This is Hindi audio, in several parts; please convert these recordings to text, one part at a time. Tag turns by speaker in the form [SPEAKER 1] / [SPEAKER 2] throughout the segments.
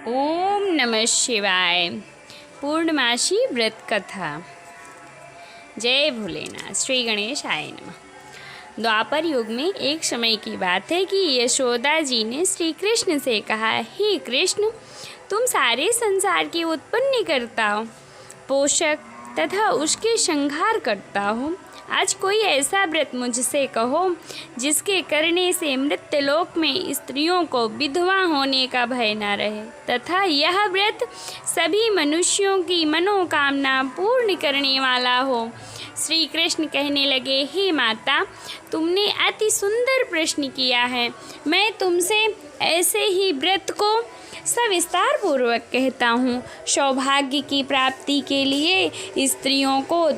[SPEAKER 1] ओम नमः शिवाय। पूर्णमासी व्रत कथा। जय भोलेनाथ। श्री गणेशाय नमः। द्वापर युग में एक समय की बात है कि यशोदा जी ने श्री कृष्ण से कहा, हे कृष्ण, तुम सारे संसार की उत्पत्ति करता हो, पोषक तथा उसके संहार करता हो। आज कोई ऐसा व्रत मुझसे कहो जिसके करने से मृत्युलोक में स्त्रियों को विधवा होने का भय न रहे तथा यह व्रत सभी मनुष्यों की मनोकामना पूर्ण करने वाला हो। श्री कृष्ण कहने लगे, हे माता, तुमने अति सुंदर प्रश्न किया है। मैं तुमसे ऐसे ही व्रत को सविस्तार पूर्वक कहता हूँ। सौभाग्य की प्राप्ति के लिए स्त्रियों को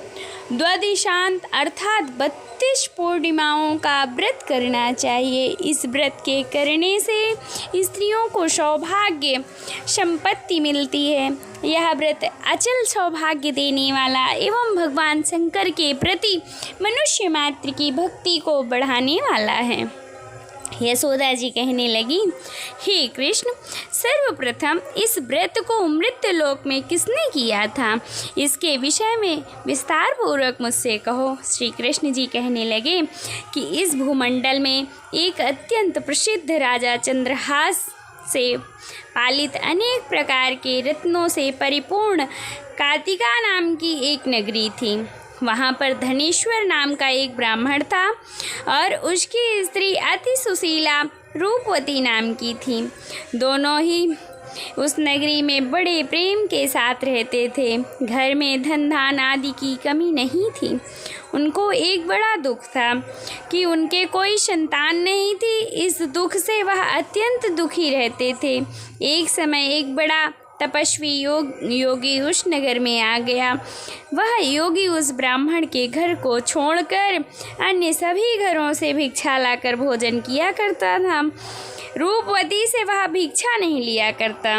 [SPEAKER 1] द्वादशांत अर्थात 32 पूर्णिमाओं का व्रत करना चाहिए। इस व्रत के करने से स्त्रियों को सौभाग्य संपत्ति मिलती है। यह व्रत अचल सौभाग्य देने वाला एवं भगवान शंकर के प्रति मनुष्य मात्र की भक्ति को बढ़ाने वाला है। यशोदा जी कहने लगी, हे कृष्ण, सर्वप्रथम इस व्रत को मृत्युलोक में किसने किया था, इसके विषय में विस्तार पूर्वक मुझसे कहो। श्री कृष्ण जी कहने लगे कि इस भूमंडल में एक अत्यंत प्रसिद्ध राजा चंद्रहास से पालित अनेक प्रकार के रत्नों से परिपूर्ण कार्तिका नाम की एक नगरी थी। वहाँ पर धनेश्वर नाम का एक ब्राह्मण था और उसकी स्त्री अति सुशीला रूपवती नाम की थी। दोनों ही उस नगरी में बड़े प्रेम के साथ रहते थे। घर में धन धान आदि की कमी नहीं थी। उनको एक बड़ा दुख था कि उनके कोई संतान नहीं थी। इस दुख से वह अत्यंत दुखी रहते थे। एक समय एक बड़ा तपस्वी योगी उस नगर में आ गया। वह योगी उस ब्राह्मण के घर को छोड़कर अन्य सभी घरों से भिक्षा लाकर भोजन किया करता था। रूपवती से वह भिक्षा नहीं लिया करता।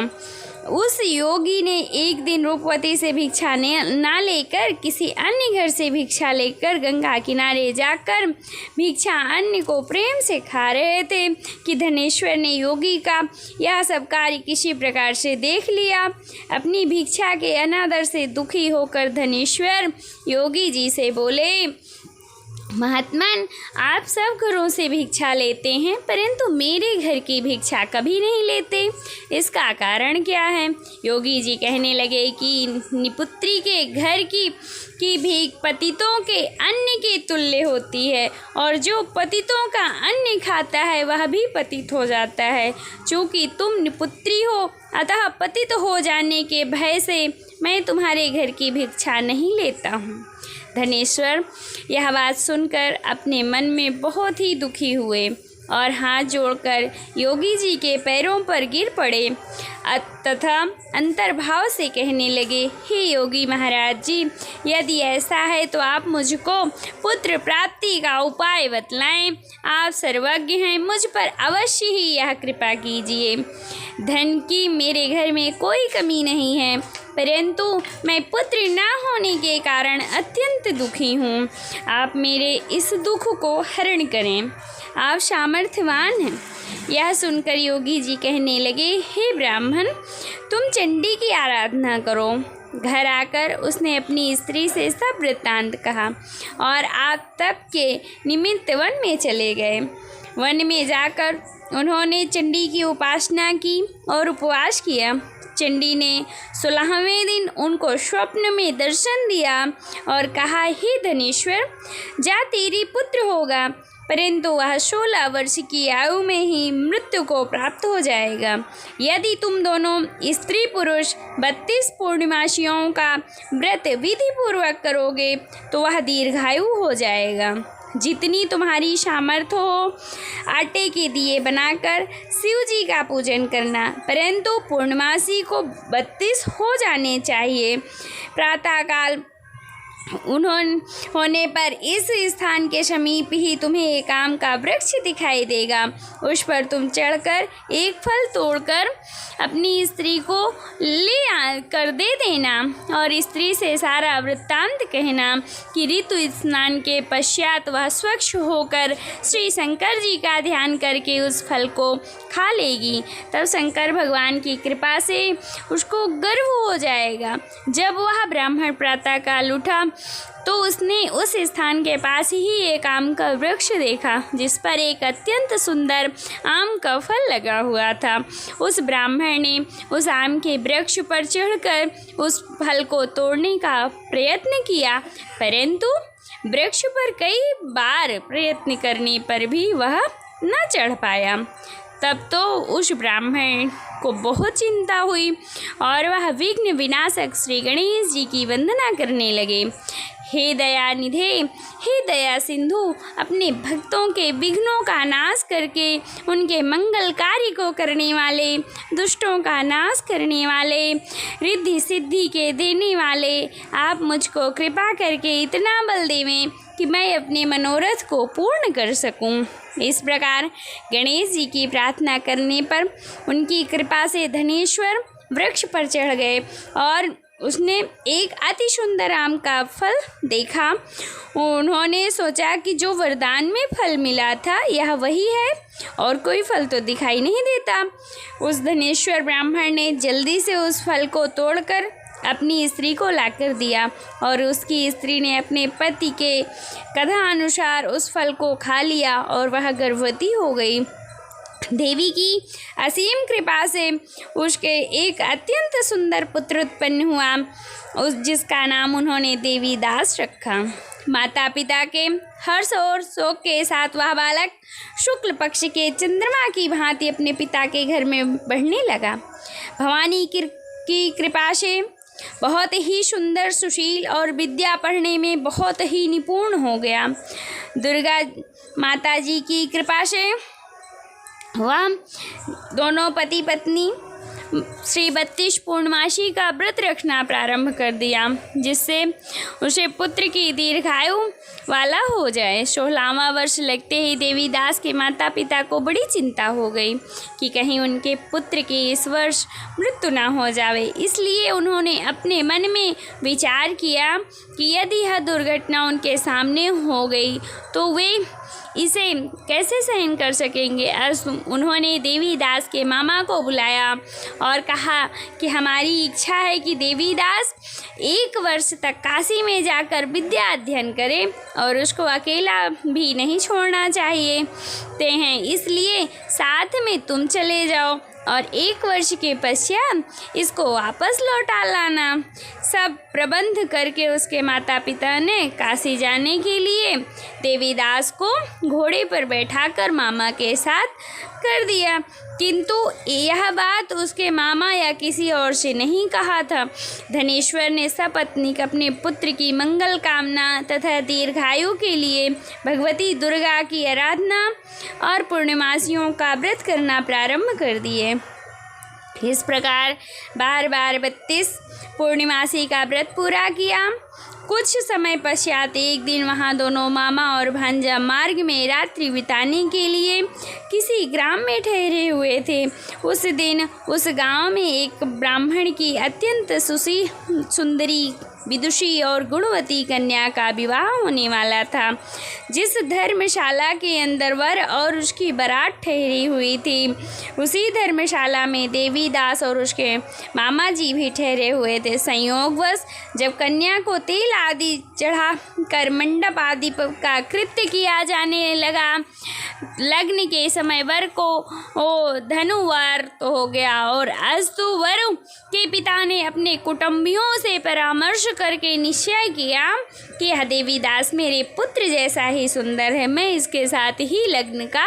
[SPEAKER 1] उस योगी ने एक दिन रूपवती से भिक्षा ना लेकर किसी अन्य घर से भिक्षा लेकर गंगा किनारे जाकर भिक्षा अन्य को प्रेम से खा रहे थे कि धनेश्वर ने योगी का यह सब कार्य किसी प्रकार से देख लिया। अपनी भिक्षा के अनादर से दुखी होकर धनेश्वर योगी जी से बोले, महात्मन, आप सब घरों से भिक्षा लेते हैं परंतु मेरे घर की भिक्षा कभी नहीं लेते, इसका कारण क्या है? योगी जी कहने लगे कि निपुत्री के घर की भीख पतितों के अन्न के तुल्य होती है और जो पतितों का अन्न खाता है वह भी पतित हो जाता है। चूँकि तुम निपुत्री हो अतः पतित हो जाने के भय से मैं तुम्हारे घर की भिक्षा नहीं लेता हूँ। धनेश्वर यह बात सुनकर अपने मन में बहुत ही दुखी हुए और हाथ जोड़कर योगी जी के पैरों पर गिर पड़े तथा अंतर्भाव से कहने लगे, हे योगी महाराज जी, यदि ऐसा है तो आप मुझको पुत्र प्राप्ति का उपाय बतलाएं। आप सर्वज्ञ हैं, मुझ पर अवश्य ही यह कृपा कीजिए। धन की मेरे घर में कोई कमी नहीं है परंतु मैं पुत्र न होने के कारण अत्यंत दुखी हूँ। आप मेरे इस दुख को हरण करें, आप सामर्थ्यवान हैं। यह सुनकर योगी जी कहने लगे, हे ब्राह्मण, तुम चंडी की आराधना करो। घर आकर उसने अपनी स्त्री से सब वृत्तांत कहा और आप तप के निमित्त वन में चले गए। वन में जाकर उन्होंने चंडी की उपासना की और उपवास किया। चंडी ने 16वें दिन उनको स्वप्न में दर्शन दिया और कहा, हे धनेश्वर, जा तेरी पुत्र होगा परंतु वह 16 वर्ष की आयु में ही मृत्यु को प्राप्त हो जाएगा। यदि तुम दोनों स्त्री पुरुष 32 पूर्णिमासियों का व्रत विधि पूर्वक करोगे तो वह दीर्घायु हो जाएगा। जितनी तुम्हारी सामर्थ्य हो आटे के दिए बनाकर शिव जी का पूजन करना, परंतु पूर्णमासी को 32 हो जाने चाहिए। प्रातःकाल होने पर इस स्थान के समीप ही तुम्हें एक आम का वृक्ष दिखाई देगा। उस पर तुम चढ़कर एक फल तोड़कर अपनी स्त्री को ले कर दे देना और स्त्री से सारा वृत्तांत कहना कि ऋतु स्नान के पश्चात वह स्वच्छ होकर श्री शंकर जी का ध्यान करके उस फल को खा लेगी। तब शंकर भगवान की कृपा से उसको गर्व हो जाएगा। जब वह ब्राह्मण प्रातःकाल उठा तो उसने उस स्थान के पास ही एक आम का वृक्ष देखा जिस पर एक अत्यंत सुंदर आम का फल लगा हुआ था। उस ब्राह्मण ने उस आम के वृक्ष पर चढ़कर उस फल को तोड़ने का प्रयत्न किया, परंतु वृक्ष पर कई बार प्रयत्न करने पर भी वह न चढ़ पाया। तब तो उस ब्राह्मण को बहुत चिंता हुई और वह विघ्न विनाशक श्री गणेश जी की वंदना करने लगे। हे दयानिधे, हे दया सिंधु, अपने भक्तों के विघ्नों का नाश करके उनके मंगल कार्य को करने वाले, दुष्टों का नाश करने वाले, रिद्धि सिद्धि के देने वाले, आप मुझको कृपा करके इतना बल देवें कि मैं अपने मनोरथ को पूर्ण कर सकूं। इस प्रकार गणेश जी की प्रार्थना करने पर उनकी कृपा से धनेश्वर वृक्ष पर चढ़ गए और उसने एक अति सुंदर आम का फल देखा। उन्होंने सोचा कि जो वरदान में फल मिला था यह वही है और कोई फल तो दिखाई नहीं देता। उस धनेश्वर ब्राह्मण ने जल्दी से उस फल को तोड़कर अपनी स्त्री को लाकर दिया और उसकी स्त्री ने अपने पति के कथानुसार उस फल को खा लिया और वह गर्भवती हो गई। देवी की असीम कृपा से उसके एक अत्यंत सुंदर पुत्र उत्पन्न हुआ जिसका नाम उन्होंने देवी दास रखा। माता पिता के हर्ष और शोक के साथ वह बालक शुक्ल पक्ष के चंद्रमा की भांति अपने पिता के घर में बढ़ने लगा। भवानी की कृपा से बहुत ही सुंदर, सुशील और विद्या पढ़ने में बहुत ही निपुण हो गया। दुर्गा माता जी की कृपा से वह दोनों पति पत्नी श्री 32 पूर्णमासी का व्रत रखना प्रारंभ कर दिया जिससे उसे पुत्र की दीर्घायु वाला हो जाए। 16वां वर्ष लगते ही देवी दास के माता पिता को बड़ी चिंता हो गई कि कहीं उनके पुत्र की इस वर्ष मृत्यु न हो जावे। इसलिए उन्होंने अपने मन में विचार किया कि यदि यह दुर्घटना उनके सामने हो गई तो वे इसे कैसे सहन कर सकेंगे। उन्होंने देवी दास के मामा को बुलाया और कहा कि हमारी इच्छा है कि देवी दास 1 वर्ष तक काशी में जाकर विद्या अध्ययन करे और उसको अकेला भी नहीं छोड़ना चाहिए हैं, इसलिए साथ में तुम चले जाओ और 1 वर्ष के पश्चात इसको वापस लौटा लाना। सब प्रबंध करके उसके माता पिता ने काशी जाने के लिए देवीदास को घोड़े पर बैठाकर मामा के साथ कर दिया, किंतु यह बात उसके मामा या किसी और से नहीं कहा था। धनेश्वर ने सपत्नीक अपने पुत्र की मंगल कामना तथा दीर्घायु के लिए भगवती दुर्गा की आराधना और पूर्णिमासियों का व्रत करना प्रारंभ कर दिए। इस प्रकार बार 32 पूर्णिमासी का व्रत पूरा किया। कुछ समय पश्चात एक दिन वहाँ दोनों मामा और भांजा मार्ग में रात्रि बिताने के लिए किसी ग्राम में ठहरे हुए थे। उस दिन उस गांव में एक ब्राह्मण की अत्यंत सुंदरी, विदुषी और गुणवती कन्या का विवाह होने वाला था। जिस धर्मशाला के अंदर वर और उसकी बारात ठहरी हुई थी, उसी धर्मशाला में देवीदास और उसके मामा जी भी ठहरे हुए थे। संयोगवश जब कन्या को तेल आदि चढ़ा कर मंडप आदि का कृत्य किया जाने लगा, लग्न के समय वर को धनुवार तो हो गया और अस्तु वर के पिता ने अपने कुटुंबियों से परामर्श करके निश्चय किया कि यह देवीदास मेरे पुत्र जैसा ही सुंदर है, मैं इसके साथ ही लग्न का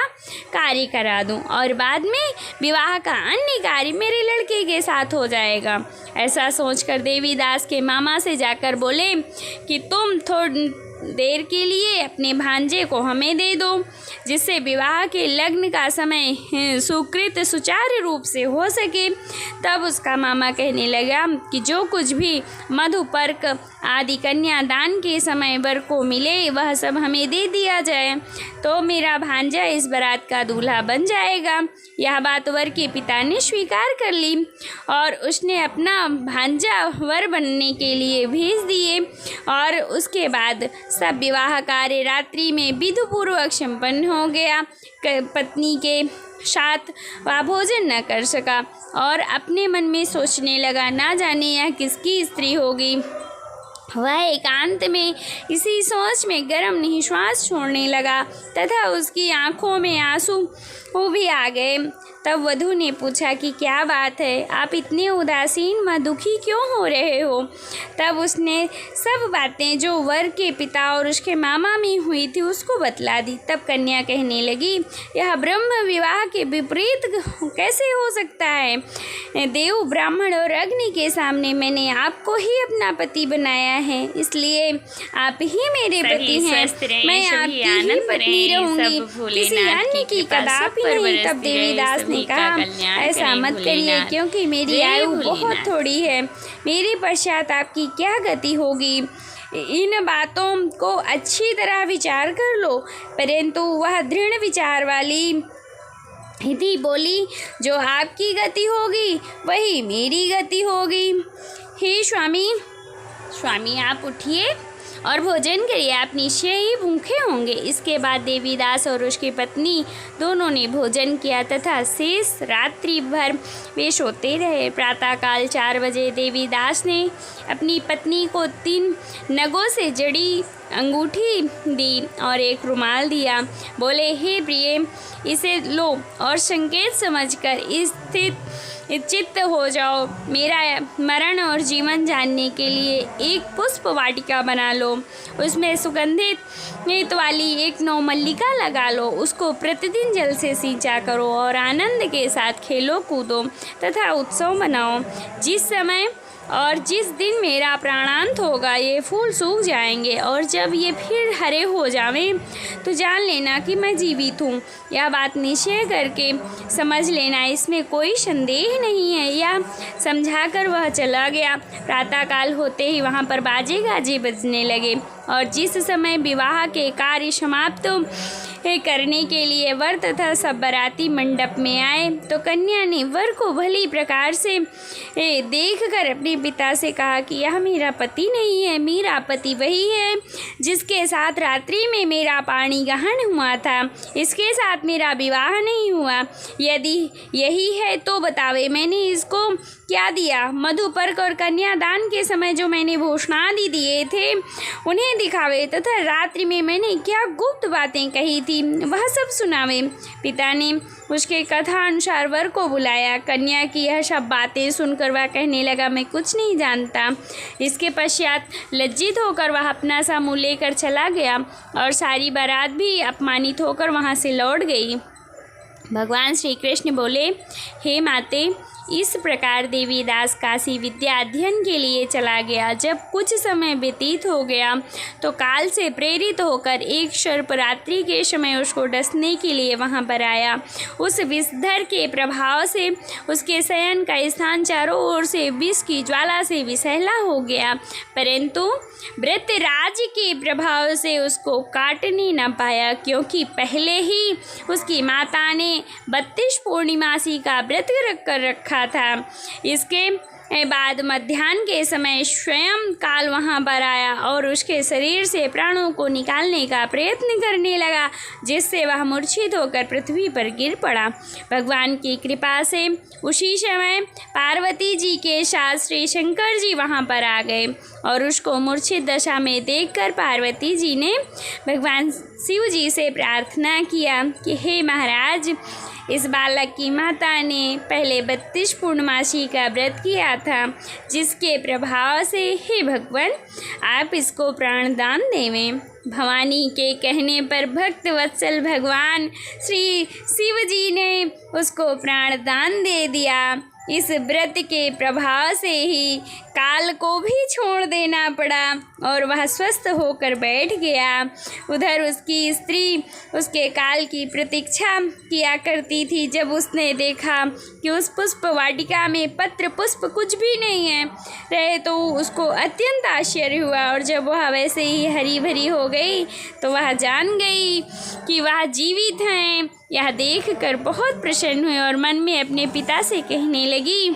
[SPEAKER 1] कार्य करा दूं और बाद में विवाह का अन्य कार्य मेरे लड़के के साथ हो जाएगा। ऐसा सोचकर देवीदास के मामा से जाकर बोले कि तुम देर के लिए अपने भांजे को हमें दे दो, जिससे विवाह के लग्न का समय सुकृत सुचारू रूप से हो सके। तब उसका मामा कहने लगा कि जो कुछ भी मधुपर्क आदि कन्यादान के समय वर को मिले वह सब हमें दे दिया जाए, तो मेरा भांजा इस बारात का दूल्हा बन जाएगा। यह बात वर के पिता ने स्वीकार कर ली और उसने अपना भांजा वर बनने के लिए भेज दिए। और उसके बाद सब विवाह कार्य रात्रि में विधिपूर्वक संपन्न हो गया। पत्नी के साथ वह भोजन न कर सका और अपने मन में सोचने लगा, ना जाने यह किसकी स्त्री होगी। वह एकांत में इसी सोच में गर्म निश्वास छोड़ने लगा तथा उसकी आंखों में आंसू भी आ गए। तब वधू ने पूछा कि क्या बात है, आप इतने उदासीन व दुखी क्यों हो रहे हो। तब उसने सब बातें जो वर के पिता और उसके मामा में हुई थी उसको बतला दी। तब कन्या कहने लगी, यह ब्रह्म विवाह के विपरीत कैसे हो सकता है। देव, ब्राह्मण और अग्नि के सामने मैंने आपको ही अपना पति बनाया है, इसलिए आप ही मेरे पति हैं। मैं आपकी ही पत्नी रहूंगी, किसी अन्य की कदापि नहीं। तब देवीदास ने कहा, ऐसा मत करिए, क्योंकि मेरी आयु बहुत थोड़ी है। मेरे पश्चात आपकी क्या गति होगी। इन बातों को अच्छी तरह विचार कर लो। परंतु वह दृढ़ विचार वाली हिति बोली, जो आपकी गति होगी वही मेरी गति होगी। हे स्वामी आप उठिए और भोजन करिए, आप निश्चय ही भूखे होंगे। इसके बाद देवीदास और उसकी पत्नी दोनों ने भोजन किया तथा शेष रात्रि भर वे सोते रहे। प्रातःकाल 4 बजे देवीदास ने अपनी पत्नी को 3 नगों से जड़ी अंगूठी दी और एक रुमाल दिया। बोले, हे प्रिय, इसे लो और संकेत समझकर स्थित चित्त हो जाओ। मेरा मरण और जीवन जानने के लिए एक पुष्प वाटिका बना लो, उसमें सुगंधित वाली एक नवमल्लिका लगा लो, उसको प्रतिदिन जल से सींचा करो और आनंद के साथ खेलो कूदो तथा उत्सव मनाओ। जिस समय और जिस दिन मेरा प्राणांत होगा ये फूल सूख जाएंगे और जब ये फिर हरे हो जावें तो जान लेना कि मैं जीवित हूँ। यह बात निश्चय करके समझ लेना, इसमें कोई संदेह नहीं है। यह समझाकर वह चला गया। प्रातःकाल होते ही वहाँ पर बाजे गाजे बजने लगे और जिस समय विवाह के कार्य समाप्त करने के लिए वर तथा सब बाराती मंडप में आए तो कन्या ने वर को भली प्रकार से देखकर अपने पिता से कहा कि यह मेरा पति नहीं है, मेरा पति वही है जिसके साथ रात्रि में मेरा पाणी ग्रहण हुआ था, इसके साथ मेरा विवाह नहीं हुआ। यदि यही है तो बतावे, मैंने इसको क्या दिया। मधुपर्क और कन्यादान के समय जो मैंने भूषणादि दिए थे उन्हें दिखावे तथा रात्रि में मैंने क्या गुप्त बातें कही थी वह सब सुनावे। पिता ने उसके कथा अनुसार वर को बुलाया। कन्या की यह सब बातें सुनकर वह कहने लगा, मैं कुछ नहीं जानता। इसके पश्चात लज्जित होकर वह अपना सा मुँह लेकर चला गया और सारी बारात भी अपमानित होकर वहाँ से लौट गई। भगवान श्री कृष्ण बोले, हे माते, इस प्रकार देवीदास काशी विद्या अध्ययन के लिए चला गया। जब कुछ समय व्यतीत हो गया तो काल से प्रेरित होकर एक सर्प रात्रि के समय उसको डसने के लिए वहां पर आया। उस विषधर के प्रभाव से उसके शयन का स्थान चारों ओर से विष की ज्वाला से विषैला हो गया, परंतु वृत्रराज के प्रभाव से उसको काटने न पाया, क्योंकि पहले ही उसकी माता ने 32 पूर्णिमासी का व्रत कर रखा था। इसके बाद मध्याह्न के समय स्वयं काल वहाँ पर आया और उसके शरीर से प्राणों को निकालने का प्रयत्न करने लगा, जिससे वह मूर्छित होकर पृथ्वी पर गिर पड़ा। भगवान की कृपा से उसी समय पार्वती जी के साथ श्री शंकर जी वहाँ पर आ गए और उसको मूर्छित दशा में देखकर पार्वती जी ने भगवान शिव जी से प्रार्थना किया कि हे महाराज, इस बालक की माता ने पहले 32 पूर्णमासी का व्रत किया था, जिसके प्रभाव से हे भगवान आप इसको प्राणदान देवें। भवानी के कहने पर भक्त वत्सल भगवान श्री शिव जी ने उसको प्राणदान दे दिया। इस व्रत के प्रभाव से ही काल को भी छोड़ देना पड़ा और वह स्वस्थ होकर बैठ गया। उधर उसकी स्त्री उसके काल की प्रतीक्षा किया करती थी। जब उसने देखा कि उस पुष्प वाटिका में पत्र पुष्प कुछ भी नहीं है रहे तो उसको अत्यंत आश्चर्य हुआ, और जब वह वैसे ही हरी भरी हो गई तो वह जान गई कि वह जीवित हैं। यह देखकर बहुत प्रसन्न हुई और मन में अपने पिता से कहने लगी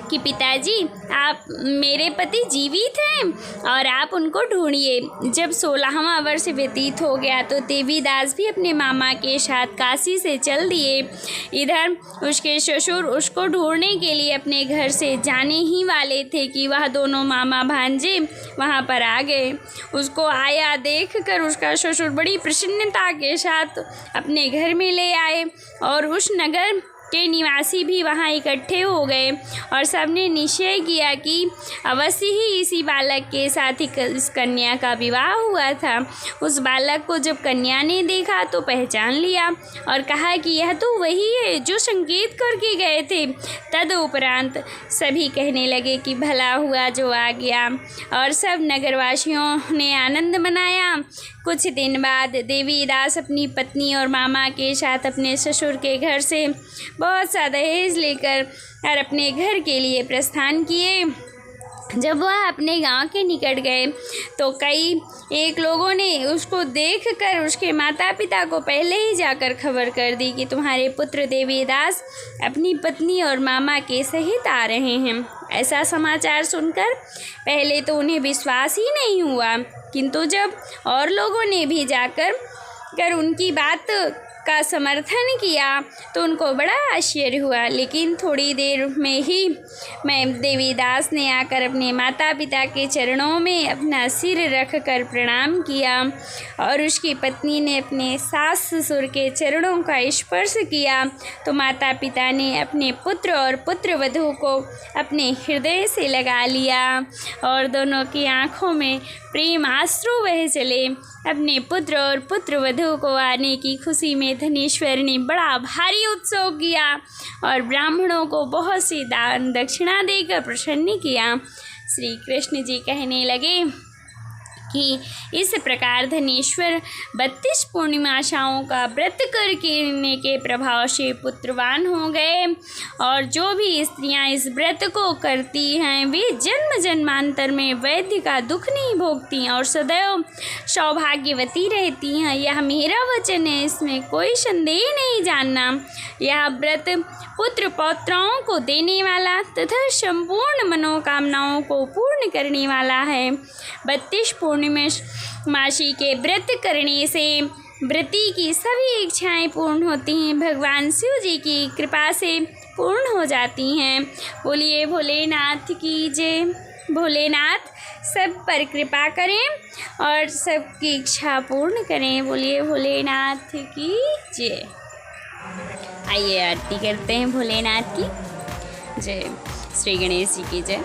[SPEAKER 1] कि पिताजी, आप मेरे पति जीवित हैं और आप उनको ढूंढिए। जब 16वां वर्ष व्यतीत हो गया तो देवीदास भी अपने मामा के साथ काशी से चल दिए। इधर उसके ससुर उसको ढूंढने के लिए अपने घर से जाने ही वाले थे कि वह दोनों मामा भांजे वहाँ पर आ गए। उसको आया देखकर उसका ससुर बड़ी प्रसन्नता के साथ अपने घर में ले आए और उस नगर के निवासी भी वहाँ इकट्ठे हो गए और सबने निश्चय किया कि अवश्य ही इसी बालक के साथ ही इस कन्या का विवाह हुआ था। उस बालक को जब कन्या ने देखा तो पहचान लिया और कहा कि यह तो वही है जो संकेत करके गए थे। तदुपरांत सभी कहने लगे कि भला हुआ जो आ गया, और सब नगरवासियों ने आनंद मनाया। कुछ दिन बाद देवीदास अपनी पत्नी और मामा के साथ अपने ससुर के घर से बहुत सा दहेज लेकर और अपने घर के लिए प्रस्थान किए। जब वह अपने गांव के निकट गए तो एक लोगों ने उसको देखकर उसके माता पिता को पहले ही जाकर खबर कर दी कि तुम्हारे पुत्र देवीदास अपनी पत्नी और मामा के सहित आ रहे हैं। ऐसा समाचार सुनकर पहले तो उन्हें विश्वास ही नहीं हुआ, किंतु जब और लोगों ने भी जाकर उनकी बात का समर्थन किया तो उनको बड़ा आश्चर्य हुआ। लेकिन थोड़ी देर में ही देवीदास ने आकर अपने माता पिता के चरणों में अपना सिर रख कर प्रणाम किया और उसकी पत्नी ने अपने सास ससुर के चरणों का स्पर्श किया तो माता पिता ने अपने पुत्र और पुत्रवधू को अपने हृदय से लगा लिया और दोनों की आँखों में प्रेम आंसू बह चले। अपने पुत्र और पुत्रवधू को आने की खुशी में धनेश्वर ने बड़ा भारी उत्सव किया और ब्राह्मणों को बहुत सी दान दक्षिणा देकर प्रसन्न किया। श्री कृष्ण जी कहने लगे कि इस प्रकार धनेश्वर 32 पूर्णिमाशाओं का व्रत करने के प्रभाव से पुत्रवान हो गए और जो भी स्त्रियां इस व्रत को करती हैं वे जन्म जन्मांतर में वैद्य का दुख नहीं भोगती और सदैव सौभाग्यवती रहती हैं। यह मेरा वचन है, इसमें कोई संदेह नहीं जानना। यह व्रत पुत्र पौत्राओं को देने वाला तथा संपूर्ण मनोकामनाओं को पूर्ण करने वाला है। 32 पूर्णिमासी के व्रत करने से व्रती की सभी इच्छाएं पूर्ण होती हैं, भगवान शिव जी की कृपा से पूर्ण हो जाती हैं। बोलिए भोलेनाथ की जय। भोलेनाथ सब पर कृपा करें और सबकी इच्छा पूर्ण करें। बोलिए भोलेनाथ की जय। आइए आरती करते हैं भोलेनाथ की जय। श्री गणेश जी की जय।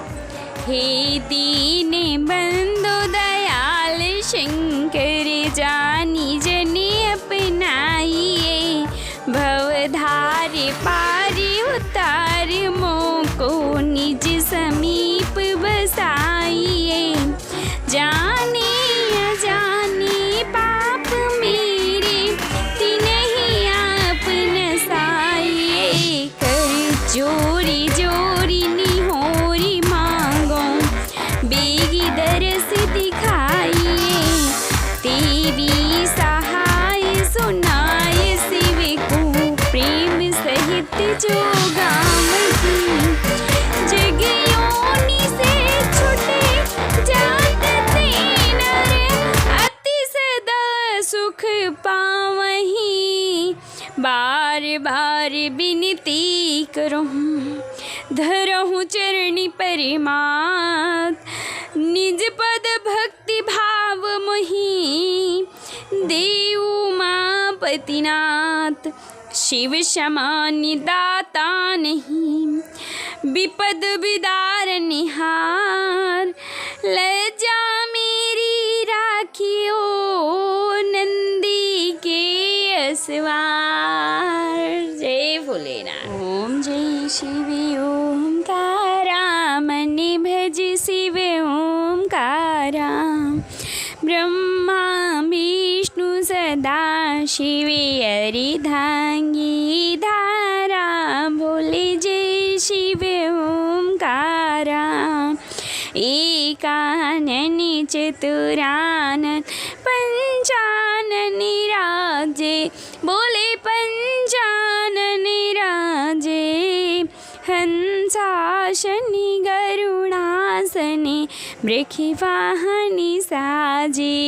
[SPEAKER 1] हे दीन बंधु दयाल शंकर जानी जने अपनाइए, भवधार पार उतार मोको निज समीप बसाइए। जाने अजाने पाप मेरे तिन्हीं आप नसाइए, कर जोरी जोरी निहोरी मांगो बेगी दरस दिखाइए। देवी सहाय सुनाय शिव को प्रेम सहित जो गाम की, जगयोनि से छुटे जात ते नर, अति सदा सुख पावहीं। बार बार विनती करूं धरहूँ चरणी परिमात, निज पद भक्ति भाव मोहि देऊ मापतिनाथ। शिव समान दाता नहीं विपद विदार निहार, लज्जा मेरी राखियो नंदी के असवार। जय भोलेनाथ। ओम जय शिव शिवे अर्धांगी धारा, बोले जय शिव ओंकारा। एकानन चतुरानन पंचानन राजे, बोले पंचानन राजे। हंसासनि गरुडासने, वृषवाहनि साजे।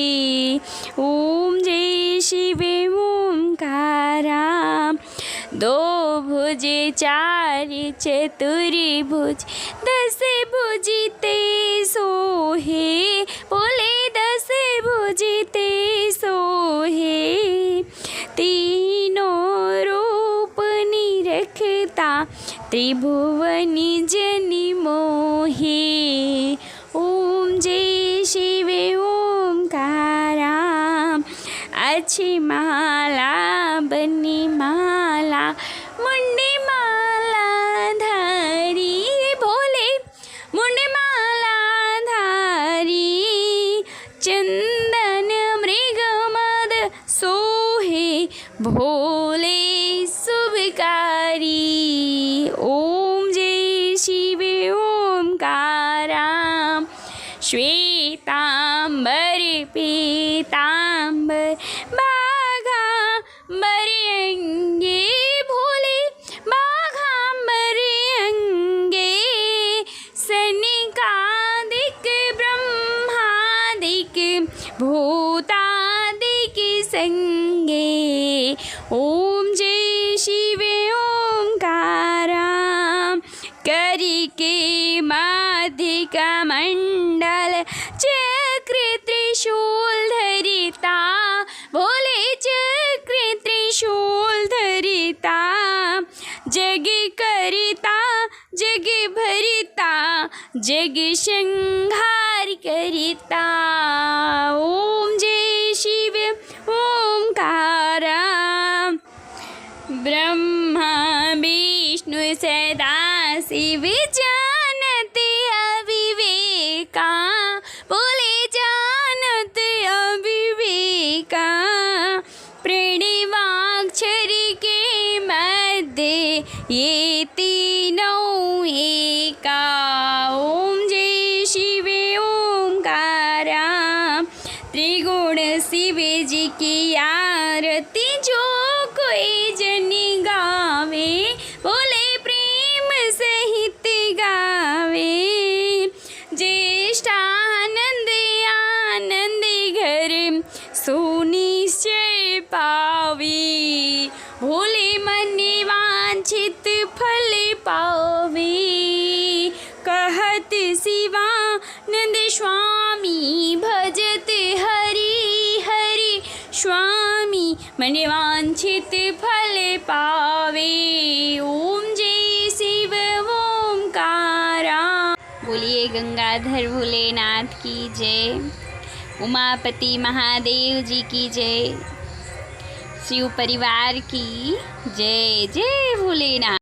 [SPEAKER 1] ओम जय शिव ओंकारा। दो भुज चार चतुर्भुज, दस भुज ते सोहे, बोले दस भुज ते सोहे। तीनों रूप निरखता, त्रिभुवनि जनि मोहे। ओम जय शिव ओंकारा। अच्छी माला बनी माला, मुंडी माला धारी, भोले मुंडी माला धारी। चंदन मृग मद सोहे, भोले शुभकारी। ओम जय शिव ओंकारा। श्वेतांबर पीतांबर, बाघांबर अंगे, भोले बाघांबर अंगे। सनकादिक ब्रह्मादिक, भूतादिक संगे। ओम जय शिव ओंकारा। करिके माधिका मंडल, चक्र त्रिशूल धरिता, भोले चक्र त्रिशूल धरिता। जग करिता जग भरिता, जग संहार करिता। ओम जय शिव ओंकारा। ब्रह्मा विष्णु सदा शिव, जानत अविवेका, बोले जानत अविवेका। प्रणवाक्षर के मध्य, ये तीनों एका। ओम जय शिव ओंकारा। त्रिगुण शिव जी की आरती, जो कोई जनी गावे, बोले प्रेम सहित गावे। ज्येष्ठानंद आनंद घर, सुनिश्चय पावे, भोले मन वांछित फल पावे। कहत शिवानंद स्वामी, भजत हरि हरि स्वामी, मन वांछित फल पावे। ओम जय शिव ओंकारा। बोलिए गंगाधर भोलेनाथ की जय, उमापति महादेव जी की जय, शिव परिवार की जय। जय भोलेनाथ।